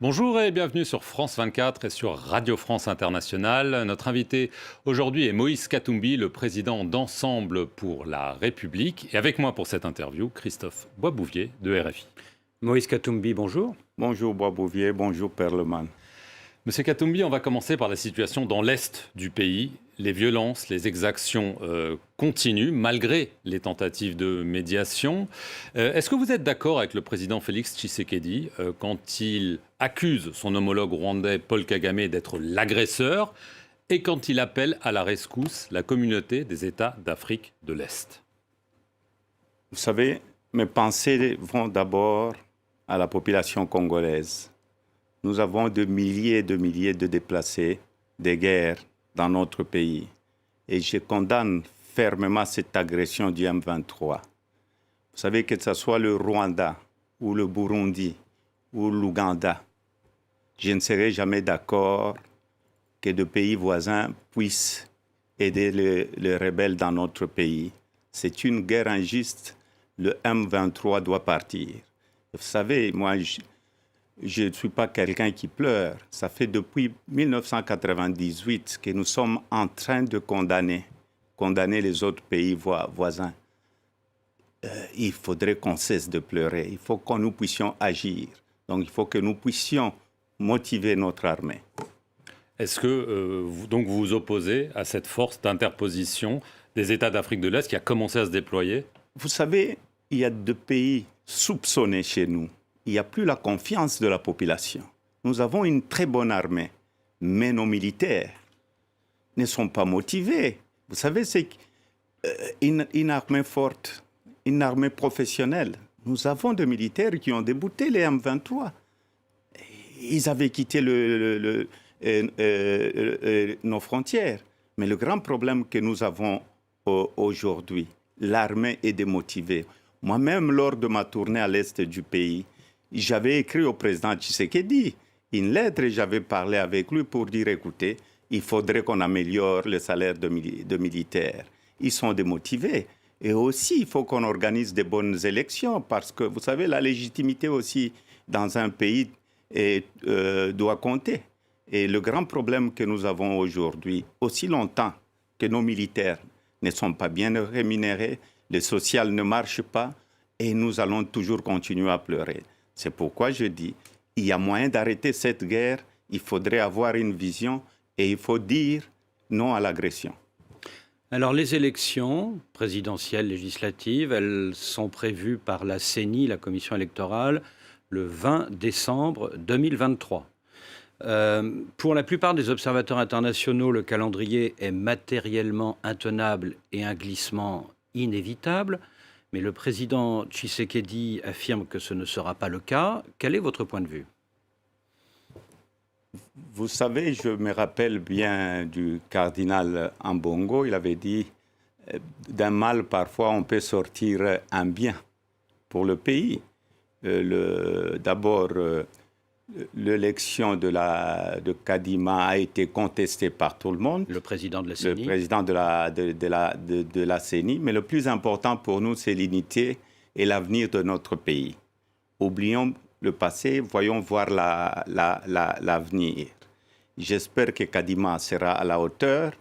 Bonjour et bienvenue sur France 24 et sur Radio France Internationale. Notre invité aujourd'hui est Moïse Katumbi, le président d'Ensemble pour la République. Et avec moi pour cette interview, Christophe Boisbouvier de RFI. Moïse Katumbi, bonjour. Bonjour Boisbouvier, bonjour Perleman. Monsieur Katumbi, on va commencer par la situation dans l'Est du pays. Les violences, les exactions continuent malgré les tentatives de médiation. Est-ce que vous êtes d'accord avec le président Félix Tshisekedi quand il accuse son homologue rwandais Paul Kagame d'être l'agresseur et quand il appelle à la rescousse la communauté des États d'Afrique de l'Est? Vous savez, mes pensées vont d'abord à la population congolaise. Nous avons de milliers et de milliers de déplacés des guerres dans notre pays. Et je condamne fermement cette agression du M23. Vous savez, que ce soit le Rwanda ou le Burundi ou l'Ouganda, je ne serai jamais d'accord que de pays voisins puissent aider les rebelles dans notre pays. C'est une guerre injuste. Le M23 doit partir. Vous savez, moi, je ne suis pas quelqu'un qui pleure. Ça fait depuis 1998 que nous sommes en train de condamner les autres pays voisins. Il faudrait qu'on cesse de pleurer. Il faut que nous puissions agir. Donc, il faut que nous puissions motiver notre armée. Est-ce que vous vous opposez à cette force d'interposition des États d'Afrique de l'Est qui a commencé à se déployer? Vous savez, il y a deux pays soupçonnés chez nous. Il n'y a plus la confiance de la population. Nous avons une très bonne armée, mais nos militaires ne sont pas motivés. Vous savez, c'est une armée forte, une armée professionnelle. Nous avons des militaires qui ont débouté les M23. Ils avaient quitté nos frontières. Mais le grand problème que nous avons aujourd'hui, l'armée est démotivée. Moi-même, lors de ma tournée à l'est du pays, j'avais écrit au président Tshisekedi une lettre et j'avais parlé avec lui pour dire, écoutez, il faudrait qu'on améliore le salaire de militaires. Ils sont démotivés. Et aussi, il faut qu'on organise des bonnes élections parce que, vous savez, la légitimité aussi dans un pays doit compter. Et le grand problème que nous avons aujourd'hui, aussi longtemps que nos militaires ne sont pas bien rémunérés, le social ne marche pas et nous allons toujours continuer à pleurer. C'est pourquoi je dis, il y a moyen d'arrêter cette guerre, il faudrait avoir une vision et il faut dire non à l'agression. Alors les élections présidentielles, législatives, elles sont prévues par la CENI, la commission électorale, le 20 décembre 2023. Pour la plupart des observateurs internationaux, le calendrier est matériellement intenable et un glissement inévitable. Mais le président Tshisekedi affirme que ce ne sera pas le cas. Quel est votre point de vue? Vous savez, je me rappelle bien du cardinal Ambongo. Il avait dit, d'un mal, parfois, on peut sortir un bien pour le pays. D'abord, l'élection de Kadima a été contestée par tout le monde. Le président de la CENI. Le président de la CENI. Mais le plus important pour nous, c'est l'unité et l'avenir de notre pays. Oublions le passé, voyons voir l'avenir. J'espère que Kadima sera à la hauteur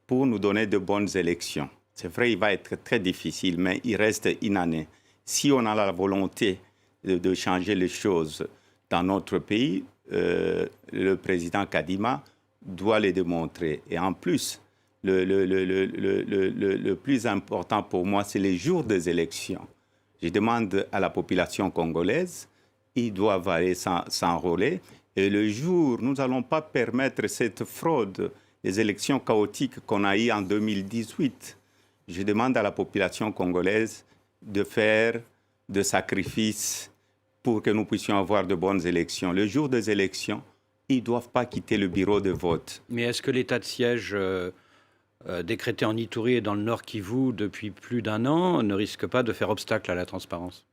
pour nous donner de bonnes élections. C'est vrai, il va être très difficile, mais il reste une année. Si on a la volonté de changer les choses dans notre pays, le président Kadima doit les démontrer. Et en plus, le plus important pour moi, c'est les jours des élections. Je demande à la population congolaise, ils doivent aller s'enrôler. Et le jour, nous n'allons pas permettre cette fraude, les élections chaotiques qu'on a eues en 2018. Je demande à la population congolaise de faire des sacrifices pour que nous puissions avoir de bonnes élections. Le jour des élections, ils ne doivent pas quitter le bureau de vote. Mais est-ce que l'état de siège décrété en Ituri et dans le Nord Kivu depuis plus d'un an ne risque pas de faire obstacle à la transparence?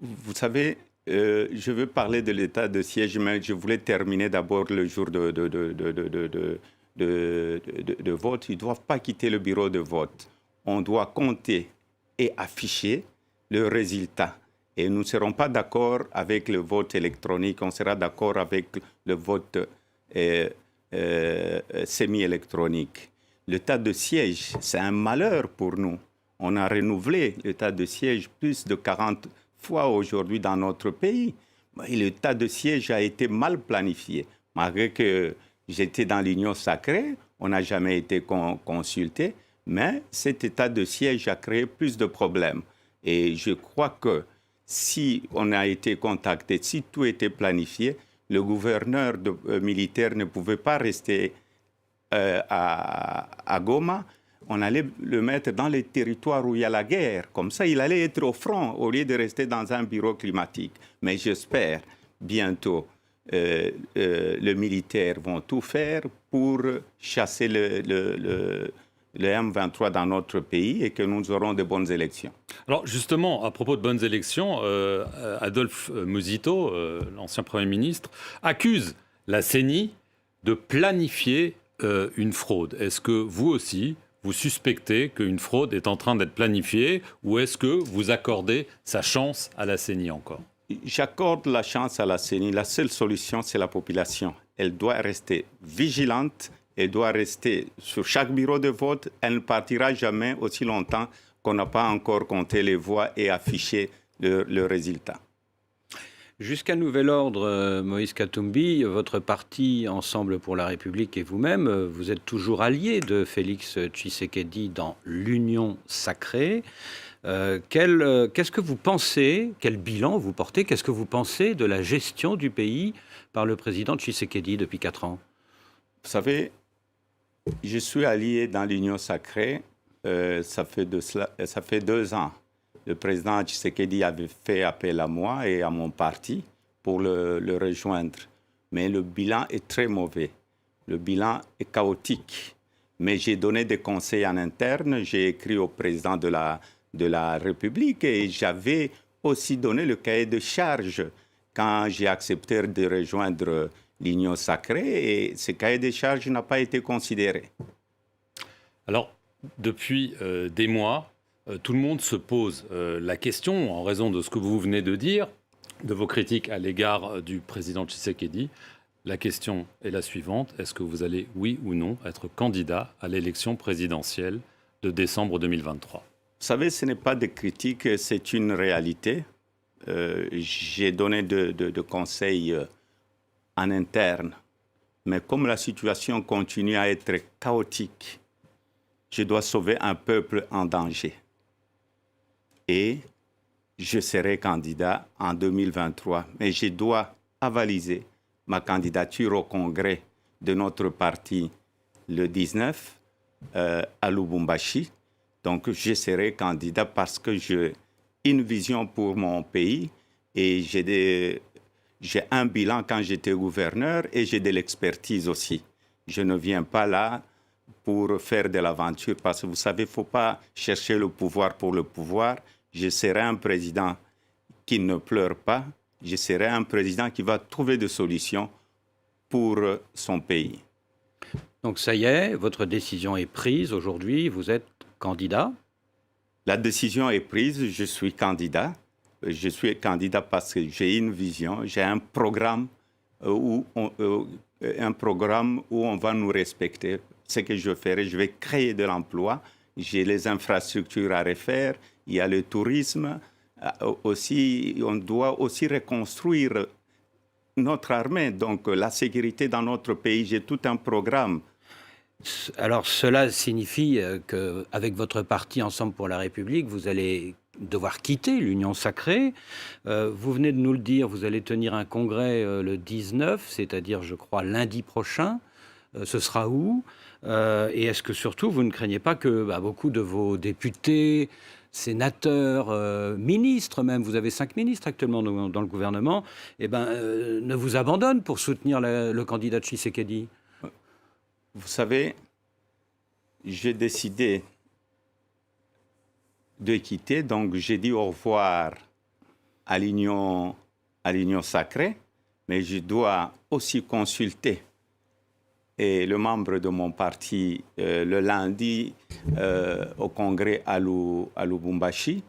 Vous savez, je veux parler de l'état de siège, mais je voulais terminer d'abord le jour de vote. Ils ne doivent pas quitter le bureau de vote. On doit compter et afficher le résultat. Et nous ne serons pas d'accord avec le vote électronique, on sera d'accord avec le vote semi-électronique. L'état de siège, c'est un malheur pour nous. On a renouvelé l'état de siège plus de 40 fois aujourd'hui dans notre pays. Et l'état de siège a été mal planifié. Malgré que j'étais dans l'Union sacrée, on n'a jamais été consulté, mais cet état de siège a créé plus de problèmes. Et je crois que si on a été contacté, si tout était planifié, le gouverneur militaire ne pouvait pas rester à Goma. On allait le mettre dans les territoires où il y a la guerre. Comme ça, il allait être au front au lieu de rester dans un bureau climatique. Mais j'espère bientôt les militaires vont tout faire pour chasser le M23 dans notre pays et que nous aurons de bonnes élections. Alors justement, à propos de bonnes élections, Adolphe Musito, l'ancien Premier ministre, accuse la CENI de planifier une fraude. Est-ce que vous aussi, vous suspectez qu'une fraude est en train d'être planifiée ou est-ce que vous accordez sa chance à la CENI encore ? J'accorde la chance à la CENI. La seule solution, c'est la population. Elle doit rester vigilante. Elle doit rester sur chaque bureau de vote. Elle ne partira jamais aussi longtemps qu'on n'a pas encore compté les voix et affiché le résultat. Jusqu'à nouvel ordre, Moïse Katumbi, votre parti Ensemble pour la République et vous-même, vous êtes toujours allié de Félix Tshisekedi dans l'Union sacrée. Qu'est-ce que vous pensez, quel bilan vous portez, qu'est-ce que vous pensez de la gestion du pays par le président Tshisekedi depuis 4 ans ? Vous savez, je suis allié dans l'Union sacrée, ça fait 2 ans. Le président Tshisekedi avait fait appel à moi et à mon parti pour le rejoindre. Mais le bilan est très mauvais. Le bilan est chaotique. Mais j'ai donné des conseils en interne, j'ai écrit au président de la République et j'avais aussi donné le cahier de charges quand j'ai accepté de rejoindre l'Union sacrée et ce cahier de charges n'a pas été considéré. Alors, depuis des mois, tout le monde se pose la question, en raison de ce que vous venez de dire, de vos critiques à l'égard du président Tshisekedi. La question est la suivante. Est-ce que vous allez, oui ou non, être candidat à l'élection présidentielle de décembre 2023 ? Vous savez, ce n'est pas des critiques, c'est une réalité. J'ai donné de conseils en interne. Mais comme la situation continue à être chaotique, je dois sauver un peuple en danger. Et je serai candidat en 2023. Mais je dois avaliser ma candidature au congrès de notre parti le 19 à Lubumbashi. Donc, je serai candidat parce que j'ai une vision pour mon pays et j'ai un bilan quand j'étais gouverneur et j'ai de l'expertise aussi. Je ne viens pas là pour faire de l'aventure parce que vous savez, il ne faut pas chercher le pouvoir pour le pouvoir. Je serai un président qui ne pleure pas. Je serai un président qui va trouver des solutions pour son pays. Donc ça y est, votre décision est prise aujourd'hui, vous êtes candidat ? La décision est prise, je suis candidat. Je suis candidat parce que j'ai une vision, j'ai un programme où on va nous respecter. Ce que je ferai, je vais créer de l'emploi. J'ai les infrastructures à refaire, il y a le tourisme. Aussi, on doit aussi reconstruire notre armée, donc la sécurité dans notre pays. J'ai tout un programme. Alors cela signifie qu'avec votre parti Ensemble pour la République, vous allez devoir quitter l'Union sacrée. Vous venez de nous le dire, vous allez tenir un congrès le 19, c'est-à-dire je crois lundi prochain. Ce sera où ? Et est-ce que surtout vous ne craignez pas que beaucoup de vos députés, sénateurs, ministres même, vous avez 5 ministres actuellement dans le gouvernement, ne vous abandonnent pour soutenir le candidat Tshisekedi ? Vous savez, j'ai décidé de quitter, donc j'ai dit au revoir à l'Union sacrée, mais je dois aussi consulter le membre de mon parti le lundi au congrès à Lubumbashi.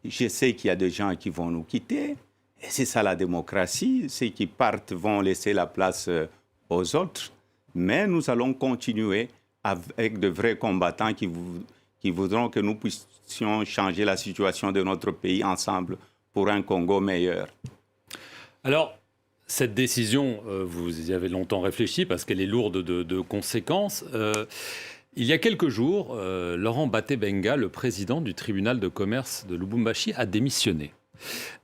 je sais qu'il y a des gens qui vont nous quitter. Et c'est ça la démocratie. Ceux qui partent vont laisser la place aux autres. Mais nous allons continuer avec de vrais combattants qui voudront que nous puissions changer la situation de notre pays ensemble pour un Congo meilleur. Alors, cette décision, vous y avez longtemps réfléchi parce qu'elle est lourde de conséquences. Il y a quelques jours, Laurent Baté-Benga, le président du tribunal de commerce de Lubumbashi, a démissionné.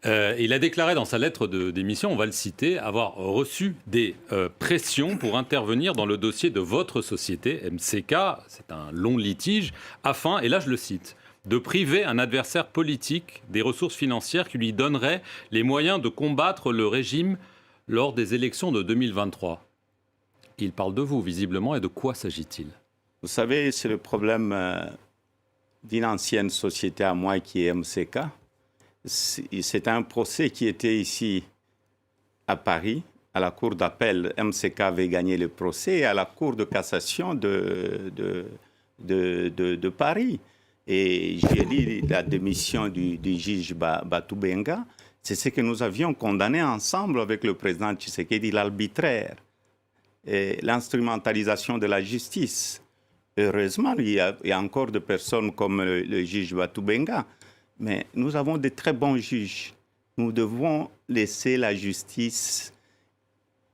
Il a déclaré dans sa lettre de démission, on va le citer, avoir reçu des pressions pour intervenir dans le dossier de votre société, MCK, c'est un long litige, afin, et là je le cite, de priver un adversaire politique des ressources financières qui lui donneraient les moyens de combattre le régime lors des élections de 2023. Il parle de vous, visiblement, et de quoi s'agit-il ? Vous savez, c'est le problème d'une ancienne société à moi qui est MCK. C'est un procès qui était ici à Paris, à la cour d'appel. MCK avait gagné le procès et à la cour de cassation de Paris. Et j'ai lu la démission du juge Batou-Benga. C'est ce que nous avions condamné ensemble avec le président Tshisekedi, l'arbitraire et l'instrumentalisation de la justice. Heureusement, il y a encore des personnes comme le juge Batou-Benga, mais nous avons de très bons juges. Nous devons laisser la justice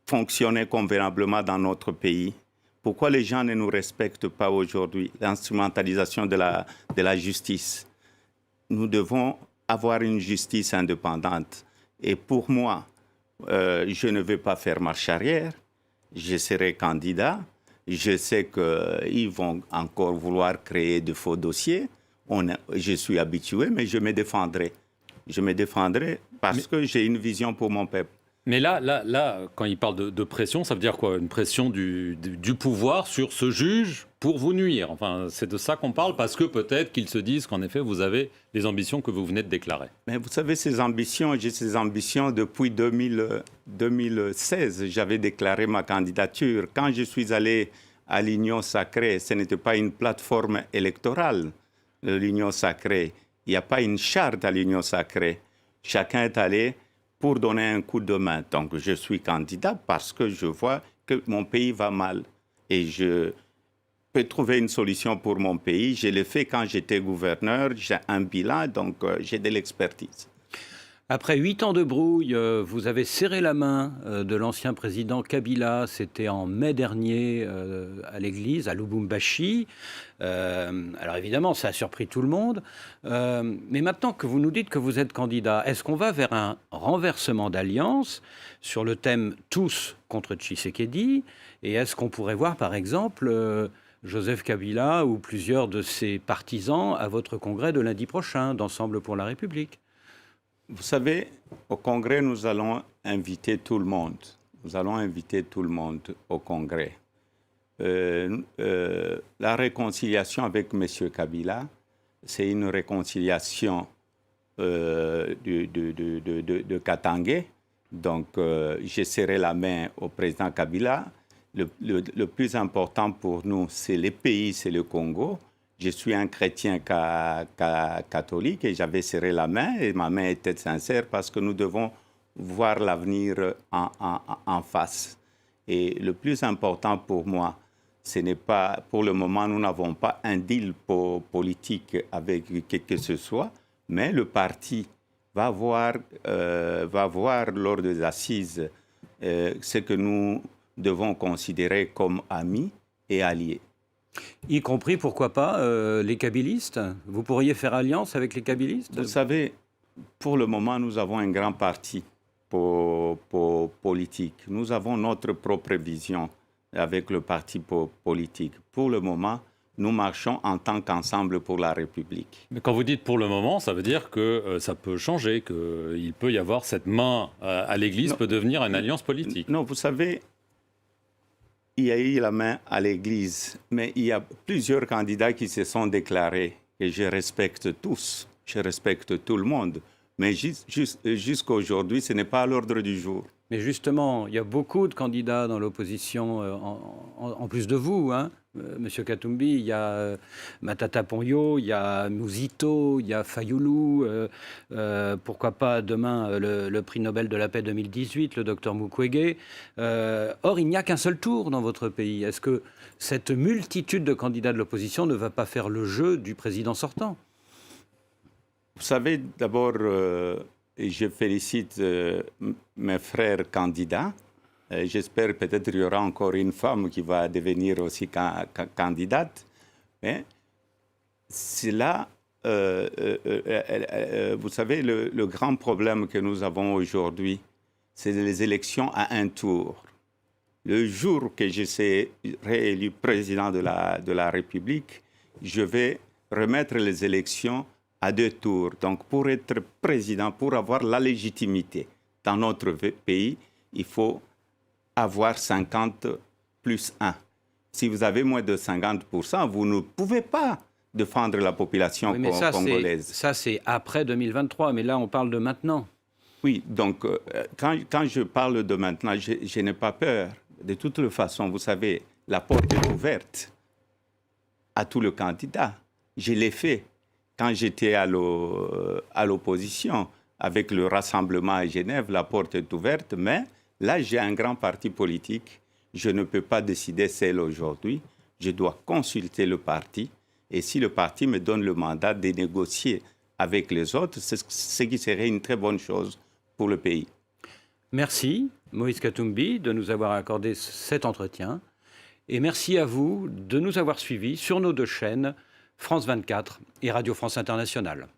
fonctionner convenablement dans notre pays. Pourquoi les gens ne nous respectent pas aujourd'hui? L'instrumentalisation de la justice. Nous devons avoir une justice indépendante. Et pour moi, je ne vais pas faire marche arrière. Je serai candidat. Je sais qu'ils vont encore vouloir créer de faux dossiers. Je suis habitué, mais je me défendrai. Je me défendrai parce que j'ai une vision pour mon peuple. Mais là, quand il parle de pression, ça veut dire quoi? Une pression du pouvoir sur ce juge pour vous nuire. Enfin, c'est de ça qu'on parle, parce que peut-être qu'ils se disent qu'en effet, vous avez les ambitions que vous venez de déclarer. Mais vous savez, ces ambitions, j'ai ces ambitions depuis 2016. J'avais déclaré ma candidature. Quand je suis allé à l'Union sacrée, ce n'était pas une plateforme électorale, l'Union sacrée. Il n'y a pas une charte à l'Union sacrée. Chacun est allé pour donner un coup de main. Donc, je suis candidat parce que je vois que mon pays va mal. Et je peux trouver une solution pour mon pays. Je l'ai fait quand j'étais gouverneur. J'ai un bilan, donc j'ai de l'expertise. Après 8 ans de brouille, vous avez serré la main de l'ancien président Kabila. C'était en mai dernier à l'église, à Lubumbashi. Alors évidemment, ça a surpris tout le monde. Mais maintenant que vous nous dites que vous êtes candidat, est-ce qu'on va vers un renversement d'alliance sur le thème « tous contre Tshisekedi » et est-ce qu'on pourrait voir, par exemple, Joseph Kabila ou plusieurs de ses partisans à votre congrès de lundi prochain d'Ensemble pour la République? Vous savez, au congrès, nous allons inviter tout le monde. Nous allons inviter tout le monde au congrès. La réconciliation avec M. Kabila, c'est une réconciliation de Katangé. Donc, je serrai la main au président Kabila. Le plus important pour nous, c'est le pays, c'est le Congo. Je suis un chrétien catholique et j'avais serré la main et ma main était sincère parce que nous devons voir l'avenir en face. Et le plus important pour moi, ce n'est pas, pour le moment, nous n'avons pas un deal politique avec qui que ce soit, mais le parti va voir lors des assises ce que nous devons considérer comme amis et alliés. Y compris, pourquoi pas, les kabylistes? Vous pourriez faire alliance avec les kabylistes? Vous savez, pour le moment, nous avons un grand parti politique. Nous avons notre propre vision avec le parti politique. Pour le moment, nous marchons en tant qu'ensemble pour la République. Mais quand vous dites pour le moment, ça veut dire que ça peut changer, qu'il peut y avoir cette main à l'Église, peut devenir une alliance politique. Non, vous savez, il y a eu la main à l'Église, mais il y a plusieurs candidats qui se sont déclarés, et je respecte tous, je respecte tout le monde. Mais jusqu'à aujourd'hui, ce n'est pas à l'ordre du jour. Mais justement, il y a beaucoup de candidats dans l'opposition, en plus de vous, hein, Monsieur Katumbi. Il y a Matata Ponyo, il y a Mouzito, il y a Fayoulou, pourquoi pas demain le prix Nobel de la paix 2018, le docteur Mukwege. Or, il n'y a qu'un seul tour dans votre pays. Est-ce que cette multitude de candidats de l'opposition ne va pas faire le jeu du président sortant? Vous savez, d'abord, je félicite mes frères candidats. J'espère peut-être qu'il y aura encore une femme qui va devenir aussi candidate. Mais c'est là, vous savez, le grand problème que nous avons aujourd'hui, c'est les élections à un tour. Le jour que je serai réélu président de la République, je vais remettre les élections à 2 tours. Donc, pour être président, pour avoir la légitimité dans notre pays, il faut avoir 50 plus 1. Si vous avez moins de 50%, vous ne pouvez pas défendre la population congolaise. Ça, c'est après 2023, mais là, on parle de maintenant. Oui, donc, quand je parle de maintenant, je n'ai pas peur. De toute façon, vous savez, la porte est ouverte à tous les candidats. Je l'ai fait. Quand j'étais à l'opposition, avec le rassemblement à Genève, la porte est ouverte, mais là, j'ai un grand parti politique. Je ne peux pas décider seul aujourd'hui. Je dois consulter le parti. Et si le parti me donne le mandat de négocier avec les autres, c'est ce qui serait une très bonne chose pour le pays. Merci, Moïse Katumbi, de nous avoir accordé cet entretien. Et merci à vous de nous avoir suivis sur nos 2 chaînes, France 24 et Radio France Internationale.